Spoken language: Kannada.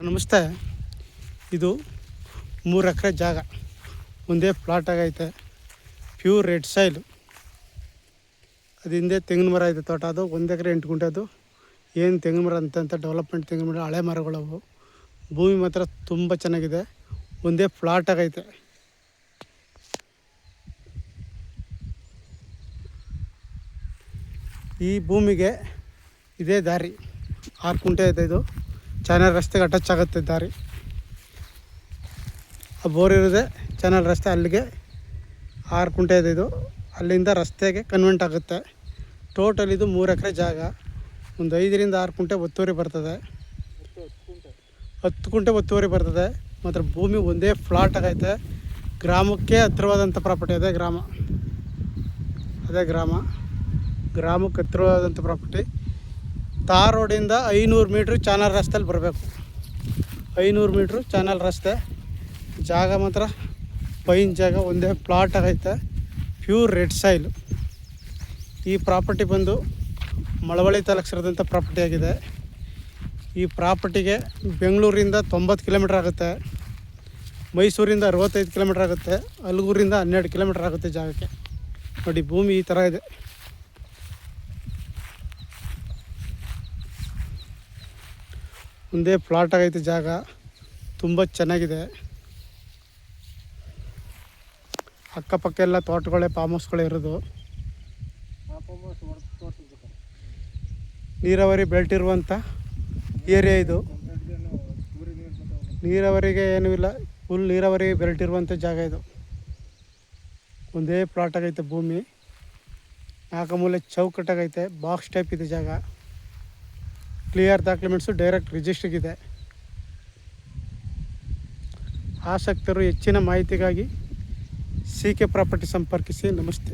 ನಮಸ್ತೆ. ಇದು 3 ಎಕರೆ ಜಾಗ, ಒಂದೇ ಪ್ಲಾಟ್ ಆಗೈತೆ. Pure red soil. ಅದು ಹಿಂದೆ ತೆಂಗಿನ ಮರ ಇದೆ ತೋಟ. ಅದು 1 ಎಕರೆ 8 ಗುಂಟೆ. ಅದು ಏನು ತೆಂಗಿನ ಮರ ಅಂತ ಡೆವಲಪ್ಮೆಂಟ್ ತೆಂಗಿನ ಮರ, ಹಳೆ ಮರಗಳವು. ಭೂಮಿ ಮಾತ್ರ ತುಂಬ ಚೆನ್ನಾಗಿದೆ, ಒಂದೇ ಪ್ಲಾಟ್ ಆಗೈತೆ. ಈ ಭೂಮಿಗೆ ಇದೇ ದಾರಿ 6 ಗುಂಟೆ ಇದೆ. ಇದು ಚಾನಲ್ ರಸ್ತೆಗೆ ಅಟ್ಯಾಚ್ ಆಗುತ್ತೆ ದಾರಿ. ಆ ಬೋರ್ ಇರೋದೆ ಚಾನಲ್ ರಸ್ತೆ, ಅಲ್ಲಿಗೆ 6 ಗುಂಟೆ ಇದೆ. ಇದು ಅಲ್ಲಿಂದ ರಸ್ತೆಗೆ ಕನ್ವೆಂಟ್ ಆಗುತ್ತೆ. ಟೋಟಲ್ ಇದು 3 ಎಕರೆ ಜಾಗ. ಒಂದು 5ರಿಂದ 6 ಗುಂಟೆ ಒತ್ತುವರಿ ಬರ್ತದೆ. 10 ಗುಂಟೆ ಒತ್ತುವರಿ ಬರ್ತದೆ. ಮಾತ್ರ ಭೂಮಿ ಒಂದೇ ಫ್ಲಾಟ್ ಆಗೈತೆ. ಗ್ರಾಮಕ್ಕೆ ಹತ್ತಿರವಾದಂಥ ಪ್ರಾಪರ್ಟಿ. ಅದೇ ಗ್ರಾಮಕ್ಕೆ ಹತ್ತಿರವಾದಂಥ ಪ್ರಾಪರ್ಟಿ. ತಾರ್ ರೋಡಿಂದ 500 ಮೀಟ್ರ್ ಚಾನಲ್ ರಸ್ತೆಯಲ್ಲಿ ಬರಬೇಕು. 500 ಮೀಟ್ರ್ ಚಾನಲ್ ರಸ್ತೆ. ಜಾಗ ಮಾತ್ರ ಪೈನ್ ಜಾಗ, ಒಂದೇ ಪ್ಲಾಟ್ ಆಗೈತೆ. Pure red soil. ಈ ಪ್ರಾಪರ್ಟಿ ಬಂದು ಮಳವಳ್ಳಿ ತಾಲೂಕು ಸೇರಿದಂಥ ಪ್ರಾಪರ್ಟಿ ಆಗಿದೆ. ಈ ಪ್ರಾಪರ್ಟಿಗೆ ಬೆಂಗಳೂರಿಂದ 90 ಕಿಲೋಮೀಟ್ರ್ ಆಗುತ್ತೆ, ಮೈಸೂರಿಂದ 65 ಕಿಲೋಮೀಟ್ರ್ ಆಗುತ್ತೆ, ಅಲಗೂರಿಂದ 12 ಕಿಲೋಮೀಟ್ರ್ ಆಗುತ್ತೆ ಜಾಗಕ್ಕೆ. ನೋಡಿ, ಭೂಮಿ ಈ ಥರ ಇದೆ. ಒಂದೇ ಪ್ಲಾಟ್ ಆಗೈತೆ. ಜಾಗ ತುಂಬ ಚೆನ್ನಾಗಿದೆ. ಅಕ್ಕಪಕ್ಕ ಎಲ್ಲ ತೋಟಗಳೇ, ಫಾರ್ಮ್ ಹೌಸ್ಗಳೇ ಇರೋದು. ನೀರಾವರಿ ಬೆಲ್ಟ್ ಇರುವಂಥ ಏರಿಯಾ ಇದು. ನೀರಾವರಿಗೆ ಏನೂ ಇಲ್ಲ, ಫುಲ್ ನೀರಾವರಿ ಬೆಲ್ಟ್ ಇರುವಂಥ ಜಾಗ ಇದು. ಒಂದೇ ಪ್ಲಾಟ್ ಆಗೈತೆ. ಭೂಮಿ 4 ಮೂಲೆ ಚೌಕಟ್ಟಾಗೈತೆ. ಬಾಕ್ಸ್ ಟೈಪ್ ಇದೆ ಜಾಗ. ಕ್ಲಿಯರ್ ಡಾಕ್ಯುಮೆಂಟ್ಸು ಡೈರೆಕ್ಟ್ ರಿಜಿಸ್ಟ್ರಿಗಿದೆ. ಆಸಕ್ತರು ಹೆಚ್ಚಿನ ಮಾಹಿತಿಗಾಗಿ CK ಪ್ರಾಪರ್ಟಿ ಸಂಪರ್ಕಿಸಿ. ನಮಸ್ತೆ.